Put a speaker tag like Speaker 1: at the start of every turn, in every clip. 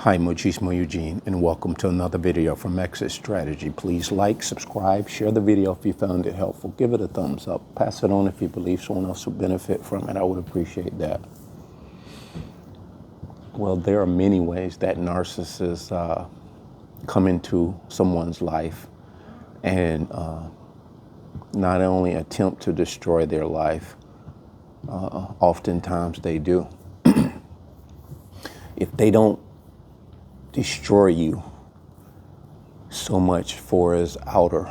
Speaker 1: Hi, Muchismo Eugene, and welcome to another video from Exit Strategy. Please like, subscribe, share the video if you found it helpful. Give it a thumbs up. Pass it on if you believe someone else will benefit from it. I would appreciate that. Well, there are many ways that narcissists come into someone's life and not only attempt to destroy their life, oftentimes they do. If they don't destroy you so much for his outer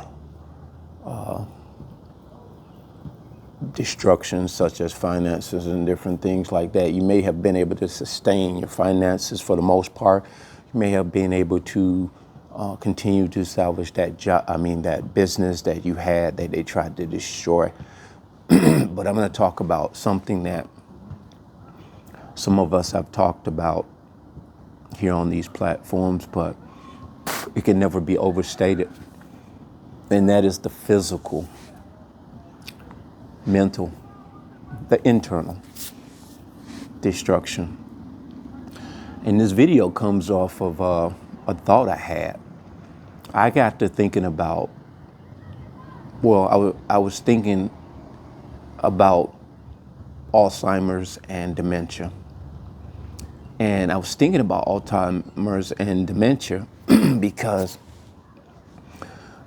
Speaker 1: destruction, such as finances and different things like that, you may have been able to sustain your finances for the most part. You may have been able to continue to salvage that job, that business that you had that they tried to destroy. But I'm going to talk about something that some of us have talked about here on these platforms, but it can never be overstated. And that is the physical, mental, the internal destruction. And this video comes off of a thought I had. I got to thinking about, I was thinking about Alzheimer's and dementia. And I was thinking about Alzheimer's and dementia because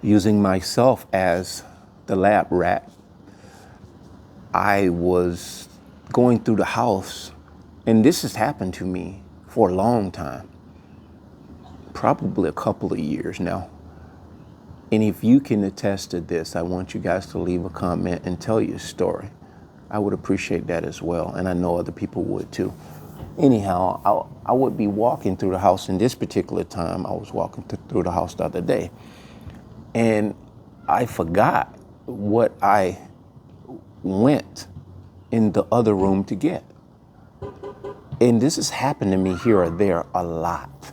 Speaker 1: using myself as the lab rat, I was going through the house, and this has happened to me for a long time, probably a couple of years now. And if you can attest to this, I want you guys to leave a comment and tell your story. I would appreciate that as well, and I know other people would too. Anyhow, I would be walking through the house, and this particular time I was walking through the house the other day, and I forgot what I went in the other room to get. And this has happened to me here or there a lot.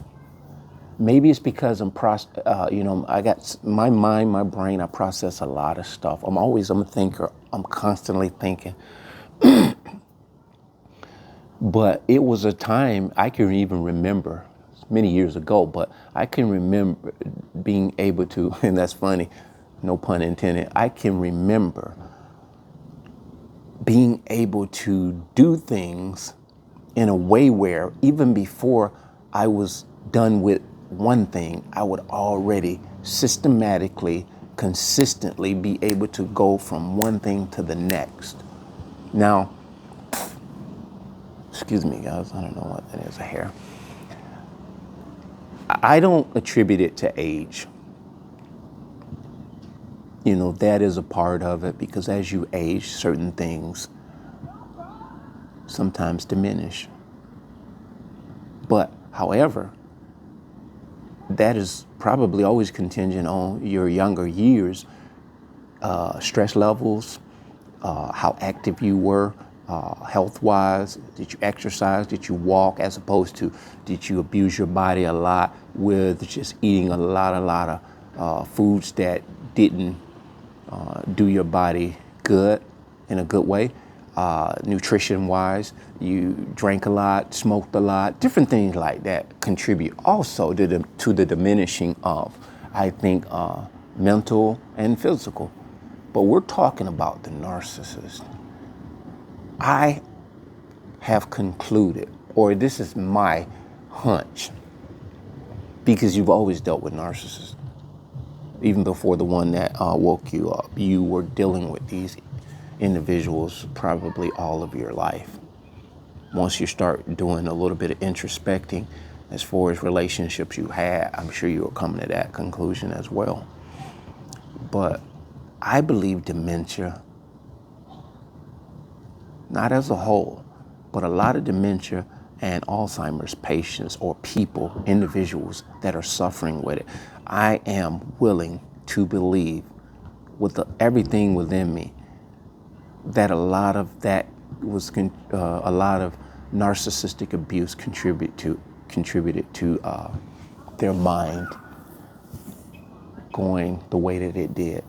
Speaker 1: Maybe it's because I got my mind, my brain, I process a lot of stuff. I'm a thinker. I'm constantly thinking. But it was a time I can even remember many years ago, but I can remember being able to, and that's funny, no pun intended, I can remember being able to do things in a way where even before I was done with one thing, I would already systematically, consistently be able to go from one thing to the next. Now, excuse me, guys, I don't know what that is, a hair. I don't attribute it to age. That is a part of it, because as you age, certain things sometimes diminish. But, however, that is probably always contingent on your younger years, stress levels, how active you were, health-wise. Did you exercise? Did you walk? As opposed to, did you abuse your body a lot with just eating a lot of foods that didn't do your body good in a good way? Nutrition-wise, you drank a lot, smoked a lot, different things like that contribute also to the diminishing of, I think, mental and physical. But we're talking about the narcissist. I have concluded, or this is my hunch, because you've always dealt with narcissists. Even before the one that woke you up, you were dealing with these individuals probably all of your life. Once you start doing a little bit of introspecting as far as relationships you had, I'm sure you were coming to that conclusion as well. But I believe dementia, not as a whole, but a lot of dementia and Alzheimer's patients or people, individuals that are suffering with it, I am willing to believe with everything within me that a lot of that was a lot of narcissistic abuse contributed to their mind going the way that it did.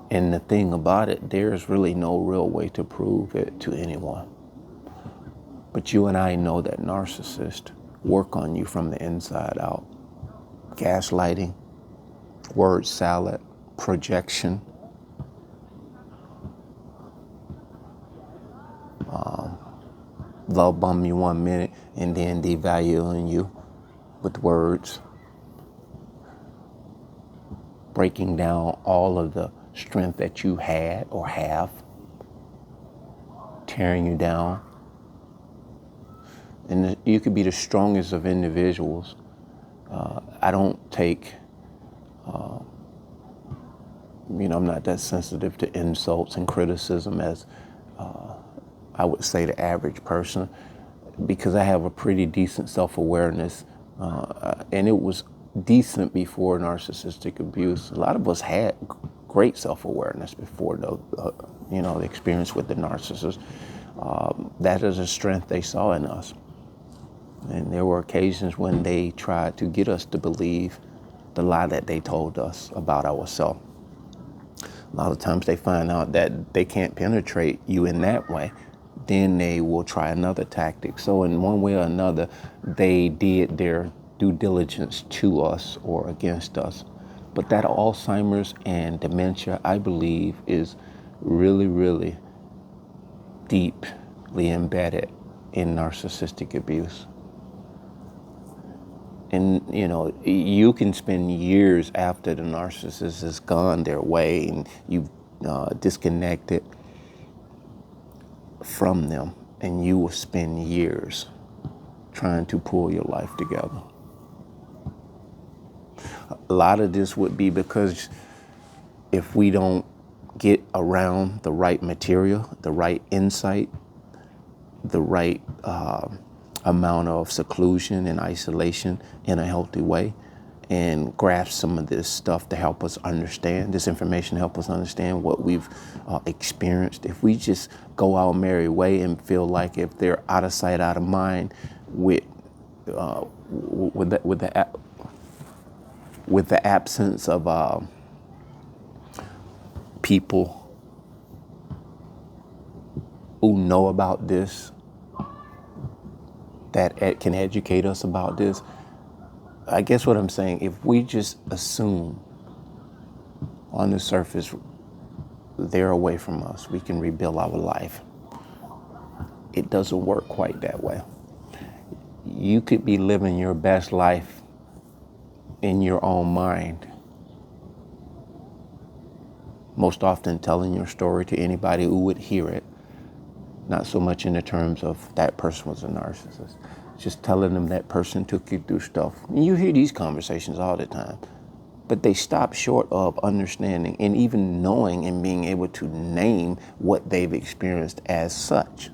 Speaker 1: And the thing about it, there's really no real way to prove it to anyone. But you and I know that narcissists work on you from the inside out. Gaslighting, word salad, projection, love bomb you 1 minute and then devaluing you with words, breaking down all of the strength that you had or have, tearing you down. And you could be the strongest of individuals. I don't take, I'm not that sensitive to insults and criticism as I would say the average person, because I have a pretty decent self-awareness, and it was decent before narcissistic abuse. A lot of us had great self-awareness before the experience with the narcissist. That is a strength they saw in us. And there were occasions when they tried to get us to believe the lie that they told us about ourselves. A lot of times they find out that they can't penetrate you in that way. Then they will try another tactic. So in one way or another, they did their due diligence to us or against us. But that Alzheimer's and dementia, I believe, is really, really deeply embedded in narcissistic abuse. And, you can spend years after the narcissist has gone their way and you've disconnected from them, and you will spend years trying to pull your life together. A lot of this would be because if we don't get around the right material, the right insight, the right amount of seclusion and isolation in a healthy way, and grasp some of this stuff to help us understand, this information to help us understand what we've experienced. If we just go our merry way and feel like if they're out of sight, out of mind with the absence of people who know about this, that can educate us about this. I guess what I'm saying, if we just assume on the surface they're away from us, we can rebuild our life. It doesn't work quite that way. You could be living your best life in your own mind, most often telling your story to anybody who would hear it, not so much in the terms of that person was a narcissist, just telling them that person took you through stuff. And you hear these conversations all the time, but they stop short of understanding and even knowing and being able to name what they've experienced as such.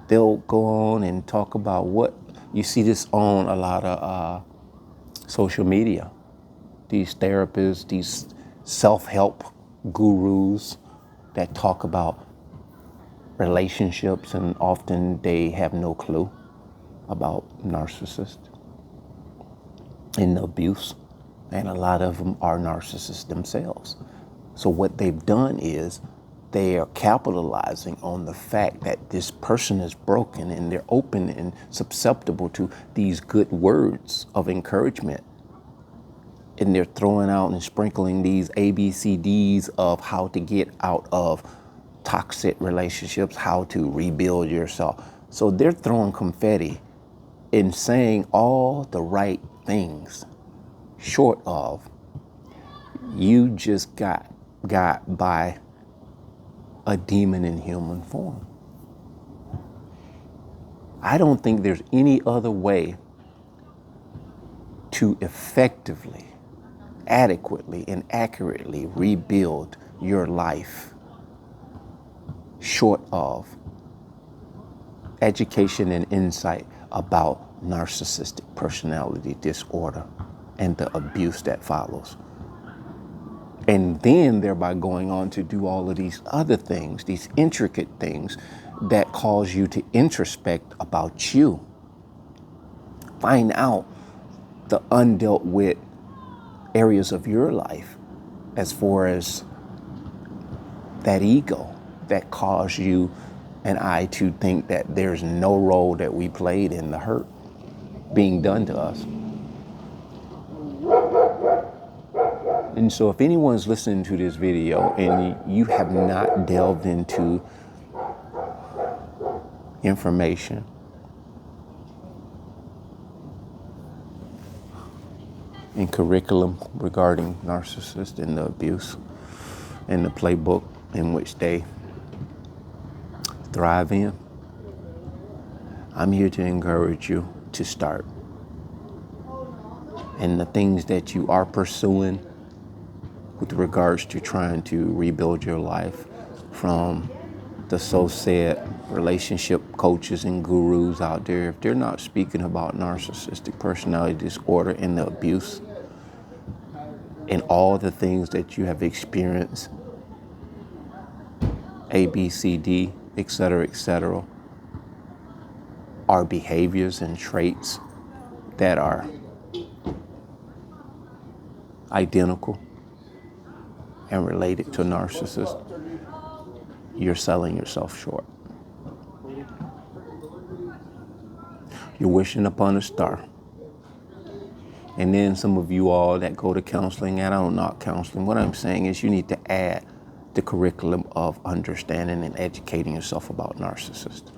Speaker 1: They'll go on and talk about what, you see this on a lot of social media. These therapists, these self-help gurus that talk about relationships, and often they have no clue about narcissists and abuse. And a lot of them are narcissists themselves. So what they've done is they are capitalizing on the fact that this person is broken, and they're open and susceptible to these good words of encouragement. And they're throwing out and sprinkling these ABCDs of how to get out of toxic relationships, how to rebuild yourself. So they're throwing confetti and saying all the right things, short of you just got by a demon in human form. I don't think there's any other way to effectively, adequately, and accurately rebuild your life short of education and insight about narcissistic personality disorder and the abuse that follows. And then thereby going on to do all of these other things, these intricate things that cause you to introspect about you. Find out the undealt with areas of your life as far as that ego that caused you and I to think that there's no role that we played in the hurt being done to us. And so if anyone's listening to this video and you have not delved into information and curriculum regarding narcissists and the abuse and the playbook in which they thrive in, I'm here to encourage you to start. And the things that you are pursuing with regards to trying to rebuild your life, from the so-said relationship coaches and gurus out there, if they're not speaking about narcissistic personality disorder and the abuse and all the things that you have experienced, A, B, C, D, etc., are behaviors and traits that are identical and related to narcissists, you're selling yourself short. You're wishing upon a star. And then some of you all that go to counseling, and I don't knock counseling, what I'm saying is you need to add the curriculum of understanding and educating yourself about narcissists.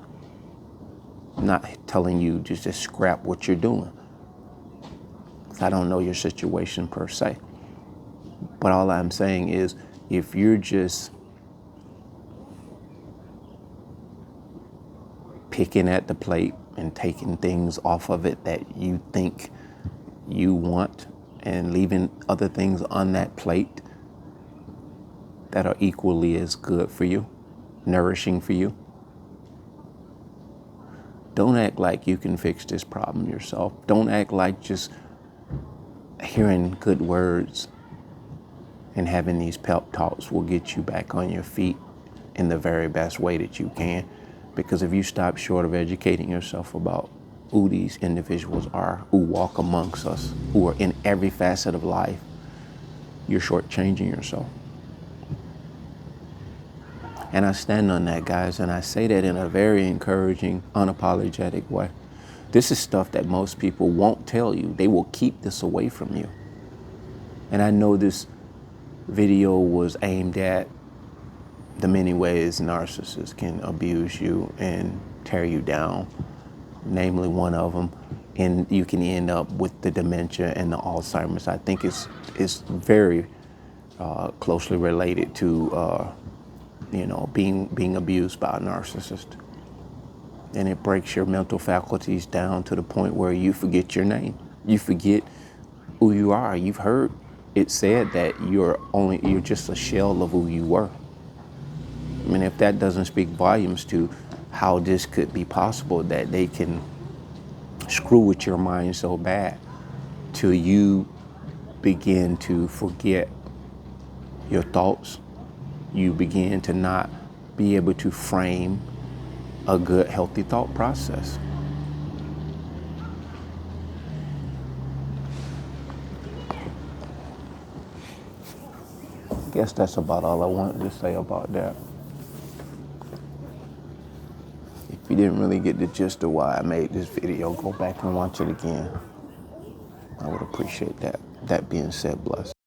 Speaker 1: I'm not telling you just to scrap what you're doing, because I don't know your situation per se. But all I'm saying is, if you're just picking at the plate and taking things off of it that you think you want and leaving other things on that plate that are equally as good for you, nourishing for you, don't act like you can fix this problem yourself. Don't act like just hearing good words and having these pep talks will get you back on your feet in the very best way that you can. Because if you stop short of educating yourself about who these individuals are, who walk amongst us, who are in every facet of life, you're shortchanging yourself. And I stand on that, guys, and I say that in a very encouraging, unapologetic way. This is stuff that most people won't tell you. They will keep this away from you. And I know this video was aimed at the many ways narcissists can abuse you and tear you down, namely one of them, and you can end up with the dementia and the Alzheimer's. I think it's very closely related to being abused by a narcissist. And it breaks your mental faculties down to the point where you forget your name. You forget who you are. You've heard it said that you're just a shell of who you were. I mean, if that doesn't speak volumes to how this could be possible, that they can screw with your mind so bad till you begin to forget your thoughts, you begin to not be able to frame a good, healthy thought process. I guess that's about all I wanted to say about that. If you didn't really get the gist of why I made this video, go back and watch it again. I would appreciate that. That being said, bless.